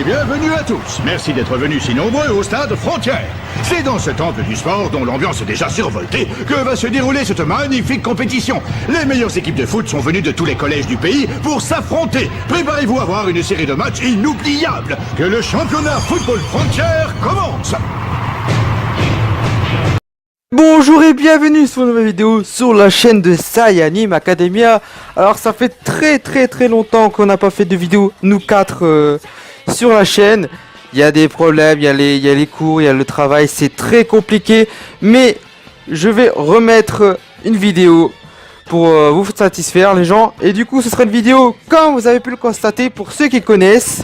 Bienvenue à tous. Merci d'être venus si nombreux au stade Frontière. C'est dans ce temple du sport, dont l'ambiance est déjà survoltée, que va se dérouler cette magnifique compétition. Les meilleures équipes de foot sont venues de tous les collèges du pays pour s'affronter. Préparez-vous à voir une série de matchs inoubliables. Que le championnat Football Frontière commence. Bonjour et bienvenue sur une nouvelle vidéo sur la chaîne de Sayanime Academia. Alors ça fait très longtemps qu'on n'a pas fait de vidéo, nous quatre sur la chaîne. Il y a des problèmes, il y a les cours, il y a le travail, c'est très compliqué. Mais je vais remettre une vidéo pour vous satisfaire les gens. Et du coup ce sera une vidéo, comme vous avez pu le constater, pour ceux qui connaissent,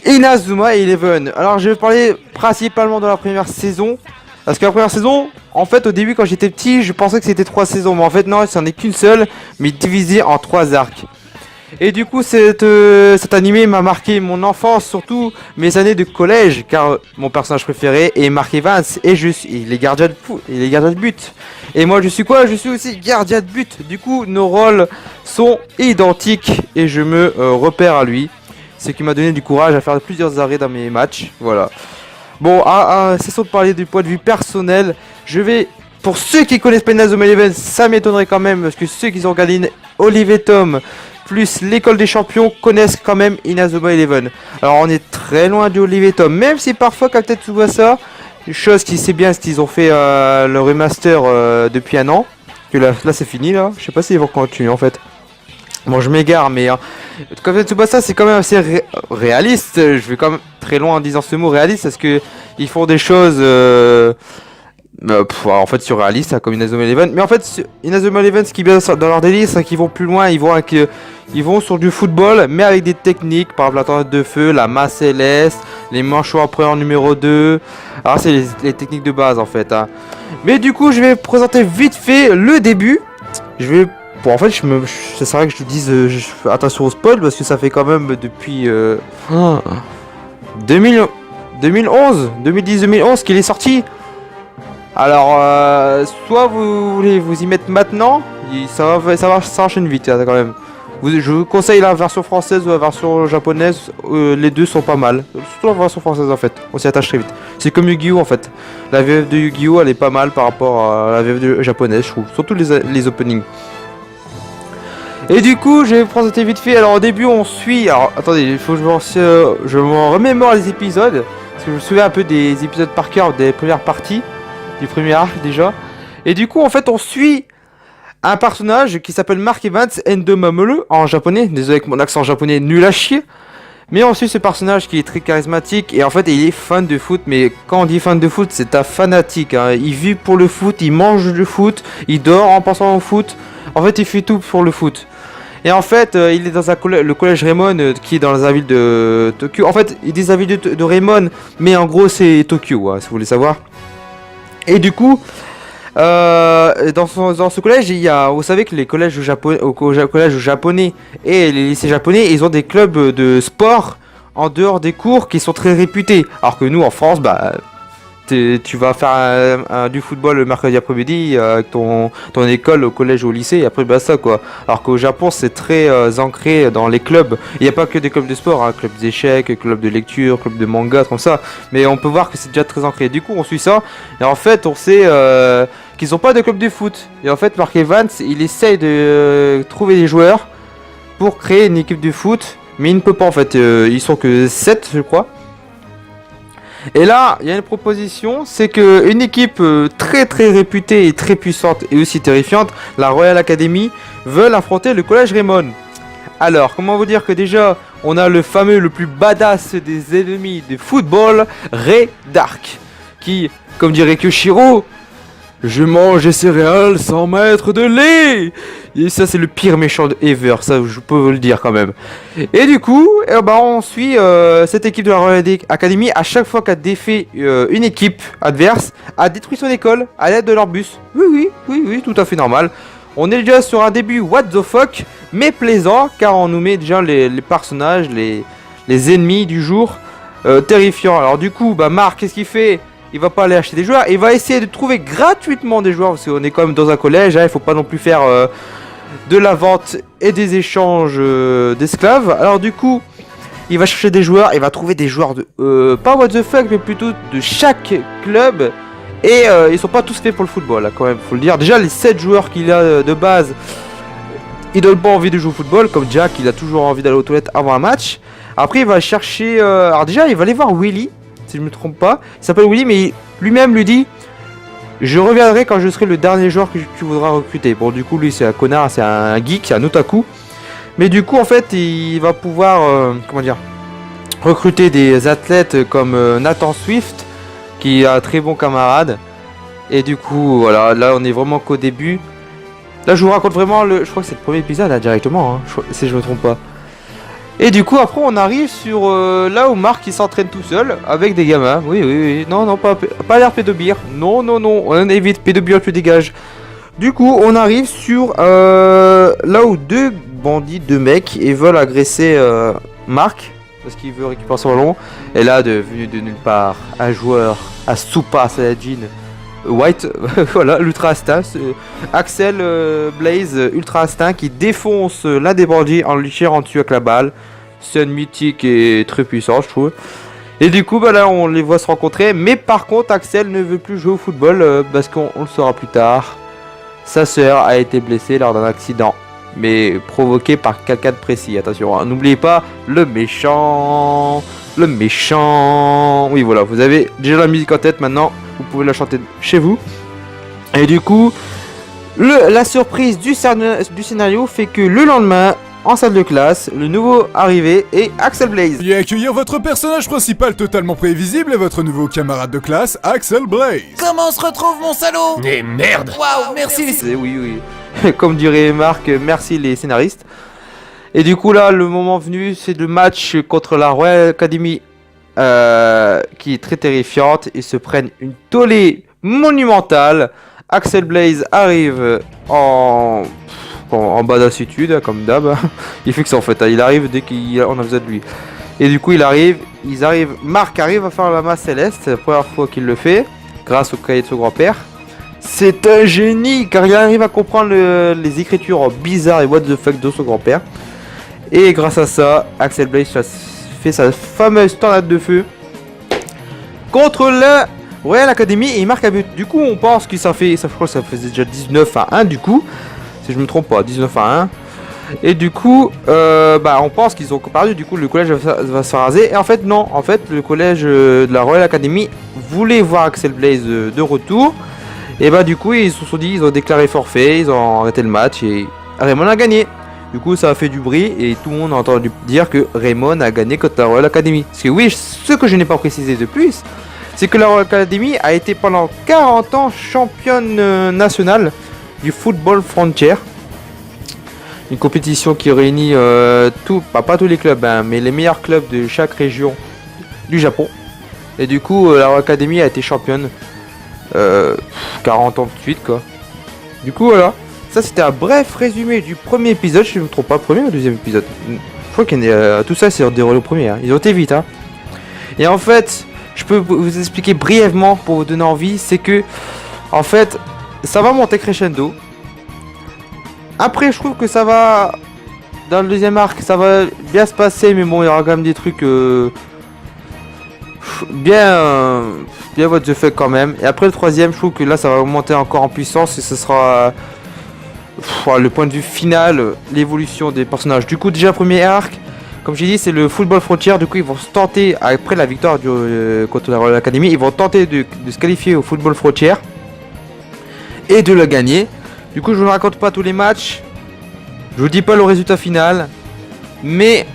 Inazuma Eleven. Alors je vais parler principalement de la première saison. Parce que la première saison, en fait au début quand j'étais petit, je pensais que c'était 3 saisons. Mais en fait non, c'en est qu'une seule, mais divisée en 3 arcs. Et du coup cet animé m'a marqué mon enfance, surtout mes années de collège. Car mon personnage préféré est Mark Evans et il est gardien de but. Et moi je suis quoi? Je suis aussi gardien de but. Du coup nos rôles sont identiques et je me repère à lui. Ce qui m'a donné du courage à faire plusieurs arrêts dans mes matchs. Voilà. Bon, cessons de parler du point de vue personnel. Je vais, pour ceux qui connaissent pas Inazuma Eleven, ça m'étonnerait quand même, parce que ceux qui ont regardé Olive et Tom, plus l'école des champions, connaissent quand même Inazuma Eleven. Alors on est très loin de Olive et Tom, même si parfois Captain Tsubasa, chose qui sait bien, c'est qu'ils ont fait le remaster depuis un an. Que là c'est fini là, je sais pas s'ils vont continuer en fait. Bon, je m'égare, mais Captain Tsubasa c'est quand même assez réaliste. Je vais quand même très loin en disant ce mot réaliste, parce que ils font des choses en fait surréalistes, hein, comme Inazuma Eleven. Mais en fait Inazuma Eleven, ce qui est bien dans leur délire, c'est qu'ils vont plus loin. Ils vont sur du football, mais avec des techniques, par exemple la tornade de feu, la main céleste, les manchots après en numéro 2. Alors c'est les techniques de base en fait, hein. Mais du coup je vais présenter vite fait le début. Bon, en fait, ça serait que je te dise attention au spoil, parce que ça fait quand même depuis 2010-2011 qu'il est sorti. Alors, soit vous voulez vous y mettre maintenant, ça va s'enchaîner vite hein, quand même. Je vous conseille la version française ou la version japonaise, les deux sont pas mal. Surtout la version française en fait, on s'y attache très vite. C'est comme Yu-Gi-Oh en fait. La VF de Yu-Gi-Oh elle est pas mal par rapport à la VF japonaise, je trouve. Surtout les openings. Et du coup, je vais vous présenter vite fait. Alors au début, on suit. Alors attendez, il faut que je me remémore les épisodes, parce que je me souviens un peu des épisodes par cœur des premières parties, du premier arc déjà. Et du coup, en fait, on suit un personnage qui s'appelle Mark Evans Endomamole en japonais. Désolé avec mon accent japonais nul à chier. Mais on suit ce personnage qui est très charismatique et en fait, il est fan de foot. Mais quand on dit fan de foot, c'est un fanatique. Hein. Il vit pour le foot, il mange du foot, il dort en pensant au foot. En fait, il fait tout pour le foot. Et en fait, il est dans le collège Raymond qui est dans la ville de Tokyo. En fait, il dit la ville de Raymond, mais en gros, c'est Tokyo, hein, si vous voulez savoir. Et du coup, dans ce collège, il y a, vous savez que les collèges japonais et les lycées japonais, ils ont des clubs de sport en dehors des cours qui sont très réputés. Alors que nous, en France, bah... tu vas faire du football le mercredi après-midi avec ton école au collège ou au lycée et après basta quoi. Alors qu'au Japon c'est très ancré dans les clubs. Il n'y a pas que des clubs de sport, hein, clubs d'échecs, clubs de lecture, clubs de manga, comme ça. Mais on peut voir que c'est déjà très ancré. Du coup on suit ça et en fait on sait qu'ils n'ont pas de club de foot. Et en fait Mark Evans il essaye de trouver des joueurs pour créer une équipe de foot. Mais il ne peut pas en fait. Ils sont que 7 je crois. Et là, il y a une proposition, c'est que une équipe très réputée et très puissante et aussi terrifiante, la Royal Academy, veulent affronter le collège Raymond. Alors, comment vous dire que déjà, on a le fameux, le plus badass des ennemis de football, Ray Dark, qui, comme dirait Kyoshiro, je mange des céréales sans mettre de lait. Et ça, c'est le pire méchant de ever, ça je peux vous le dire quand même. Et du coup, on suit cette équipe de la Royal Academy. À chaque fois qu'elle défait une équipe adverse, a détruit son école à l'aide de leur bus. Oui, tout à fait normal. On est déjà sur un début what the fuck, mais plaisant, car on nous met déjà les personnages, les ennemis du jour terrifiants. Alors du coup, Marc, qu'est-ce qu'il fait? Il va pas aller acheter des joueurs, il va essayer de trouver gratuitement des joueurs, parce qu'on est quand même dans un collège, il faut pas non plus faire de la vente et des échanges d'esclaves. Alors du coup, il va chercher des joueurs, il va trouver des joueurs de pas what the fuck, mais plutôt de chaque club. Et ils sont pas tous faits pour le football, là, quand même, faut le dire. Déjà, les 7 joueurs qu'il a de base, ils donnent pas envie de jouer au football, comme Jack, il a toujours envie d'aller aux toilettes avant un match. Après, il va chercher... alors déjà, il va aller voir Willy, si je me trompe pas. Il s'appelle Willy, mais lui-même lui dit: je reviendrai quand je serai le dernier joueur que tu voudras recruter. Bon, du coup, lui, c'est un connard, c'est un geek, c'est un otaku. Mais du coup, en fait, il va pouvoir, recruter des athlètes comme Nathan Swift, qui est un très bon camarade. Et du coup, voilà, là, on est vraiment qu'au début. Là, je vous raconte vraiment je crois que c'est le premier épisode, là, directement, si je me trompe pas. Et du coup, après, on arrive sur là où Marc il s'entraîne tout seul avec des gamins. Oui. Non, pas l'air pédobire. Non. On évite, pédobire, tu dégages. Du coup, on arrive sur là où 2 bandits, 2 mecs, ils veulent agresser Marc parce qu'il veut récupérer son ballon. Et là, venu de nulle part, un joueur, un Super Saiyajin White, voilà, l'Ultra Instinct, Axel Blaze Ultra Instinct qui défonce l'un des bandits en lui tirant dessus avec la balle. Scène mythique et très puissant, je trouve. Et du coup, là, on les voit se rencontrer. Mais par contre, Axel ne veut plus jouer au football parce qu'on le saura plus tard. Sa sœur a été blessée lors d'un accident, mais provoqué par quelqu'un de précis. Attention, hein, n'oubliez pas le méchant. Oui, voilà, vous avez déjà la musique en tête maintenant. Vous pouvez la chanter chez vous. Et du coup, la surprise du scénario fait que le lendemain, en salle de classe, le nouveau arrivé est Axel Blaze. Et accueillir votre personnage principal totalement prévisible et votre nouveau camarade de classe, Axel Blaze. Comment on se retrouve, mon salaud? Mais merde! Waouh, merci. Oui. Comme dirait Marc, merci les scénaristes. Et du coup, là, le moment venu, c'est le match contre la Royal Academy qui est très terrifiante. Ils se prennent une tollée monumentale. Axel Blaze arrive en bas d'assitude, comme d'hab. Il fait que ça en fait. Il arrive dès qu'on a besoin de lui. Et du coup, Marc arrive à faire la masse céleste. C'est la première fois qu'il le fait, grâce au cahier de son grand-père. C'est un génie, car il arrive à comprendre les écritures bizarres et what the fuck de son grand-père. Et grâce à ça, Axel Blaze fait sa fameuse tornade de feu contre la Royal Academy et il marque un but. Du coup, on pense que je crois que ça faisait déjà 19-1 du coup, si je me trompe pas, 19-1. Et du coup, on pense qu'ils ont perdu. Du coup, le collège va se faire raser. Et en fait, non. En fait, le collège de la Royal Academy voulait voir Axel Blaze de retour. Et du coup, ils se sont dit, ils ont déclaré forfait, ils ont arrêté le match et Raymond a gagné. Du coup, ça a fait du bruit et tout le monde a entendu dire que Raymond a gagné contre la Royal Academy. Parce que oui, ce que je n'ai pas précisé de plus, c'est que la Royal Academy a été pendant 40 ans championne nationale du football frontier. Une compétition qui réunit pas tous les clubs, mais les meilleurs clubs de chaque région du Japon. Et du coup, la Royal Academy a été championne 40 ans de suite, quoi. Du coup, voilà. Ça, c'était un bref résumé du premier épisode. Si je ne me trompe pas, premier ou deuxième épisode. Je crois que tout ça, c'est déroulé au premier. Hein. Ils ont été vite. Hein. Et en fait, je peux vous expliquer brièvement pour vous donner envie. C'est que, en fait, ça va monter crescendo. Après, je trouve que ça va... Dans le deuxième arc, ça va bien se passer. Mais bon, il y aura quand même des trucs... bien what the fuck quand même. Et après le troisième, je trouve que là, ça va monter encore en puissance. Et ce sera... le point de vue final, l'évolution des personnages. Du coup, déjà premier arc, comme j'ai dit, c'est le football frontière. Du coup, ils vont se tenter, après la victoire contre la Royal Academy, ils vont tenter de se qualifier au football frontière et de le gagner. Du coup, je ne raconte pas tous les matchs, je vous dis pas le résultat final, Mais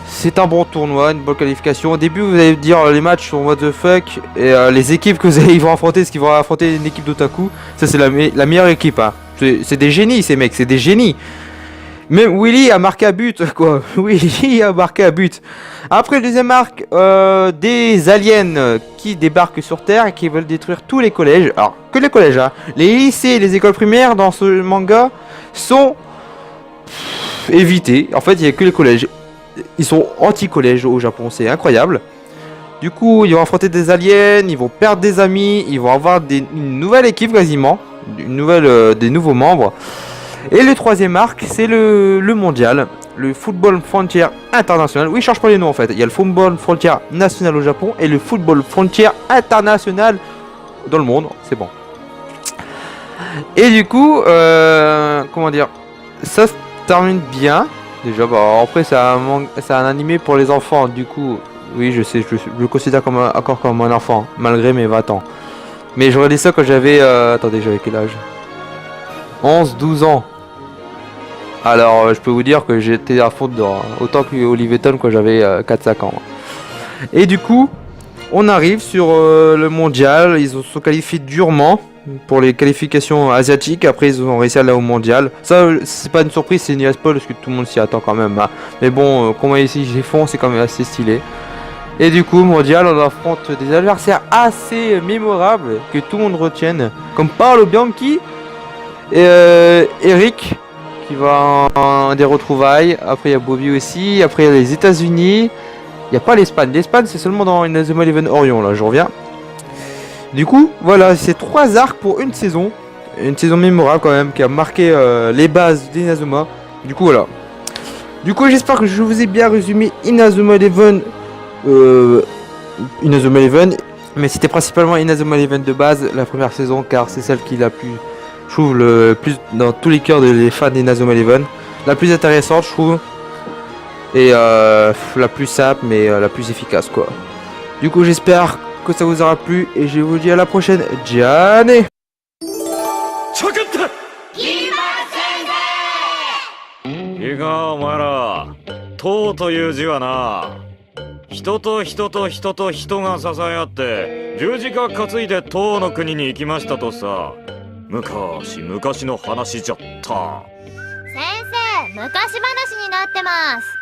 c'est un bon tournoi, une bonne qualification. Au début, vous allez dire les matchs sont what the fuck. Et les équipes que ils vont affronter, ce qu'ils vont affronter une équipe d'Otaku, ça c'est la meilleure équipe. Hein. C'est des génies ces mecs, c'est des génies. Même Willy a marqué à but, quoi. Willy a marqué à but. Après le deuxième arc, des aliens qui débarquent sur Terre et qui veulent détruire tous les collèges. Alors, que les collèges, hein. Les lycées et les écoles primaires dans ce manga sont évités. En fait, il n'y a que les collèges. Ils sont anti-collèges au Japon, c'est incroyable. Du coup, ils vont affronter des aliens, ils vont perdre des amis, ils vont avoir une nouvelle équipe quasiment. Des nouveaux membres. Et le troisième arc, c'est le mondial, le Football Frontier International. Oui, je change pas les noms en fait. Il y a le Football Frontier National au Japon et le Football Frontier International dans le monde. C'est bon. Et du coup, comment dire, ça se termine bien. Déjà, bah, après, c'est un animé pour les enfants. Du coup, oui, je sais, je le considère encore comme un enfant, malgré mes 20 ans. Mais je regardais ça quand j'avais... attendez, j'avais quel âge? 11-12 ans. Alors, je peux vous dire que j'étais à fond dedans, hein. Autant que Oliveton quand j'avais 4-5 ans. Et du coup, on arrive sur le mondial. Ils se sont qualifiés durement pour les qualifications asiatiques. Après, ils ont réussi à aller au mondial. Ça, c'est pas une surprise, c'est une spoil parce que tout le monde s'y attend quand même. Hein. Mais bon, comment ici ils font, c'est quand même assez stylé. Et du coup, mondial, on affronte des adversaires assez mémorables que tout le monde retienne, comme Paolo Bianchi et Eric qui va en des retrouvailles. Après, il y a Bobby aussi. Après, il y a les États-Unis. Il n'y a pas l'Espagne. L'Espagne, c'est seulement dans Inazuma Eleven Orion. Là, je reviens. Du coup, voilà, c'est 3 arcs pour une saison. Une saison mémorable quand même qui a marqué les bases d'Inazuma. Du coup, voilà. Du coup, j'espère que je vous ai bien résumé Inazuma Eleven. Inazuma Eleven, mais c'était principalement Inazuma Eleven de base, la première saison, car c'est celle qui l'a plus, je trouve, le plus dans tous les cœurs des fans d'Inazuma Eleven, la plus intéressante, je trouve, et la plus simple, mais la plus efficace, quoi. Du coup, j'espère que ça vous aura plu, et je vous dis à la prochaine. Gianni. いいかお前ら、塔という字はな、人と人と人と人が支え合って十字架担いで塔の国に行きましたとさ。昔々の話じゃった。先生、昔話になってます。